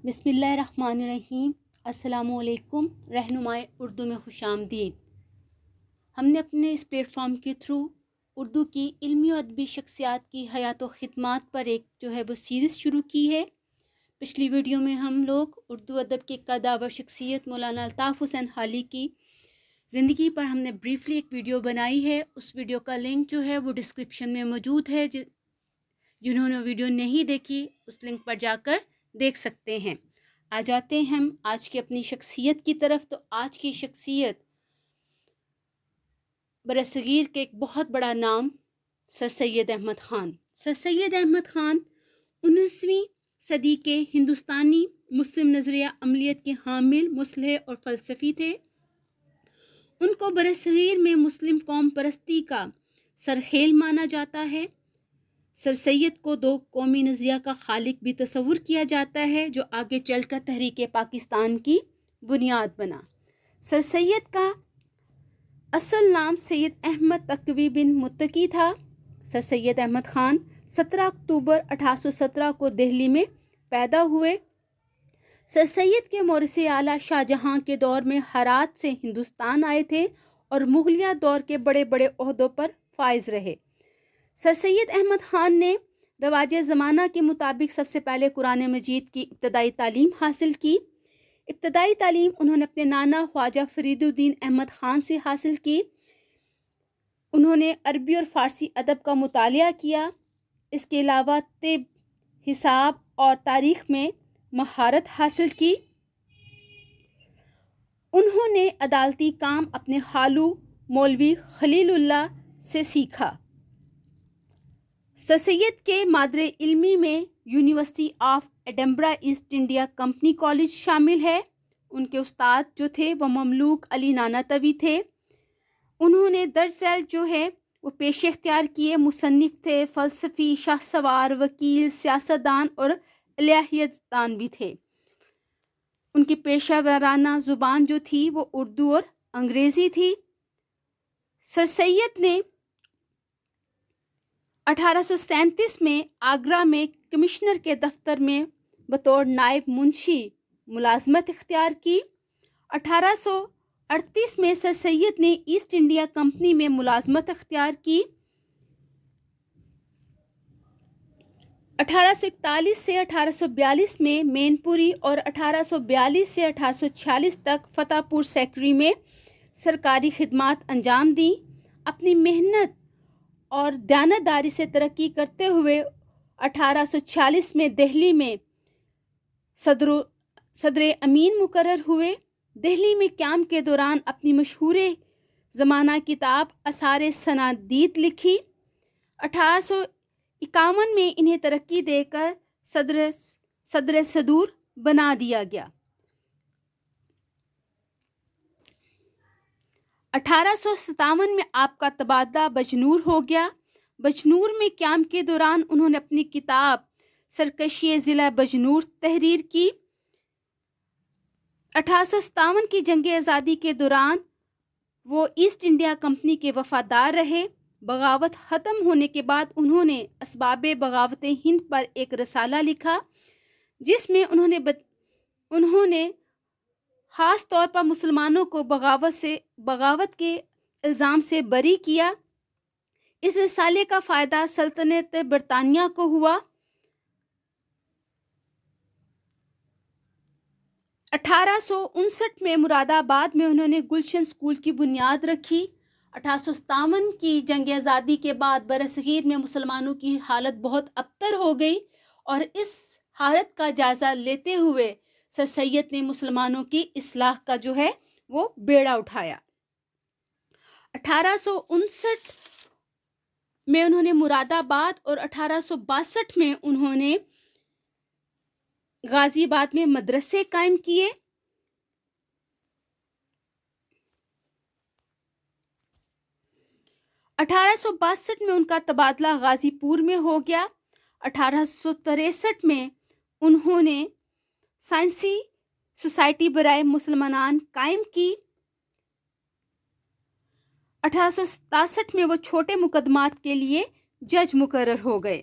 بسم اللہ الرحمن الرحیم۔ السلام علیکم۔ رہنمائے اردو میں خوش آمدید۔ ہم نے اپنے اس پلیٹ فارم کے تھرو اردو کی علمی و ادبی شخصیات کی حیات و خدمات پر ایک وہ سیریز شروع کی ہے۔ پچھلی ویڈیو میں ہم لوگ اردو ادب کے قدابر شخصیت مولانا الطاف حسین حالی کی زندگی پر ہم نے بریفلی ایک ویڈیو بنائی ہے۔ اس ویڈیو کا لنک وہ ڈسکرپشن میں موجود ہے۔ جنہوں نے ویڈیو نہیں دیکھی اس لنک پر جا کر دیکھ سکتے ہیں۔ آ جاتے ہیں ہم آج کی اپنی شخصیت کی طرف۔ تو آج کی شخصیت برصغیر کے ایک بہت بڑا نام سر سید احمد خان۔ سر سید احمد خان 19ویں صدی کے ہندوستانی مسلم نظریہ عملیت کے حامل، مصلح اور فلسفی تھے۔ ان کو برصغیر میں مسلم قوم پرستی کا سرخیل مانا جاتا ہے۔ سر سید کو دو قومی نظریہ کا خالق بھی تصور کیا جاتا ہے، جو آگے چل کر تحریک پاکستان کی بنیاد بنا۔ سر سید کا اصل نام سید احمد تقوی بن متقی تھا۔ سر سید احمد خان 17 اکتوبر 1817 کو دہلی میں پیدا ہوئے۔ سر سید کے مورث اعلیٰ شاہ جہاں کے دور میں ہرات سے ہندوستان آئے تھے اور مغلیہ دور کے بڑے بڑے عہدوں پر فائز رہے۔ سر سید احمد خان نے رواج زمانہ کے مطابق سب سے پہلے قرآن مجید کی ابتدائی تعلیم حاصل کی۔ ابتدائی تعلیم انہوں نے اپنے نانا خواجہ فرید الدین احمد خان سے حاصل کی۔ انہوں نے عربی اور فارسی ادب کا مطالعہ کیا۔ اس کے علاوہ طب، حساب اور تاریخ میں مہارت حاصل کی۔ انہوں نے عدالتی کام اپنے خالو مولوی خلیل اللہ سے سیکھا۔ سر سید کے مادر علمی میں university of Edinburgh East India company college شامل ہے۔ ان کے استاد تھے وہ مملوک علی نانوتوی تھے۔ انہوں نے درج ذیل وہ پیشے اختیار کیے۔ مصنف تھے، فلسفی، شاہ سوار، وکیل، سیاستدان اور الہیات دان بھی تھے۔ ان کی پیشہ ورانہ زبان تھی وہ اردو اور انگریزی تھی۔ سر سید نے 1837 میں آگرہ میں کمشنر کے دفتر میں بطور نائب منشی ملازمت اختیار کی۔ 1838 میں سر سید نے ایسٹ انڈیا کمپنی میں ملازمت اختیار کی۔ 1841 سے 1842 میں مین پوری اور 1842 سے 1846 تک فتح پور سیکٹری میں سرکاری خدمات انجام دیں۔ اپنی محنت اور دیانتداری سے ترقی کرتے ہوئے 1846 میں دہلی میں صدر امین مقرر ہوئے۔ دہلی میں قیام کے دوران اپنی مشہور زمانہ کتاب آثار سنادید لکھی۔ 1851 میں انہیں ترقی دے کر صدر صدور بنا دیا گیا۔ 1857 میں آپ کا تبادلہ بجنور ہو گیا۔ بجنور میں قیام کے دوران انہوں نے اپنی کتاب سرکشی ضلع بجنور تحریر کی۔ 1857 کی جنگ آزادی کے دوران وہ ایسٹ انڈیا کمپنی کے وفادار رہے۔ بغاوت ختم ہونے کے بعد انہوں نے اسباب بغاوت ہند پر ایک رسالہ لکھا، جس میں انہوں نے خاص طور پر مسلمانوں کو بغاوت کے الزام سے بری کیا۔ اس رسالے کا فائدہ سلطنت برطانیہ کو ہوا۔ 1859 میں مراد آباد میں انہوں نے گلشن اسکول کی بنیاد رکھی۔ 1857 کی جنگ آزادی کے بعد برصغیر میں مسلمانوں کی حالت بہت ابتر ہو گئی، اور اس حالت کا جائزہ لیتے ہوئے سر سید نے مسلمانوں کی اصلاح کا وہ بیڑا اٹھایا۔ 1859 میں انہوں نے مراد آباد اور 1862 میں انہوں نے غازی آباد میں مدرسے قائم کیے۔ 1862 میں ان کا تبادلہ غازی پور میں ہو گیا۔ 1863 میں انہوں نے سائنسی سوسائٹی برائے مسلمان قائم کی۔ 1867 میں وہ چھوٹے مقدمات کے لیے جج مقرر ہو گئے۔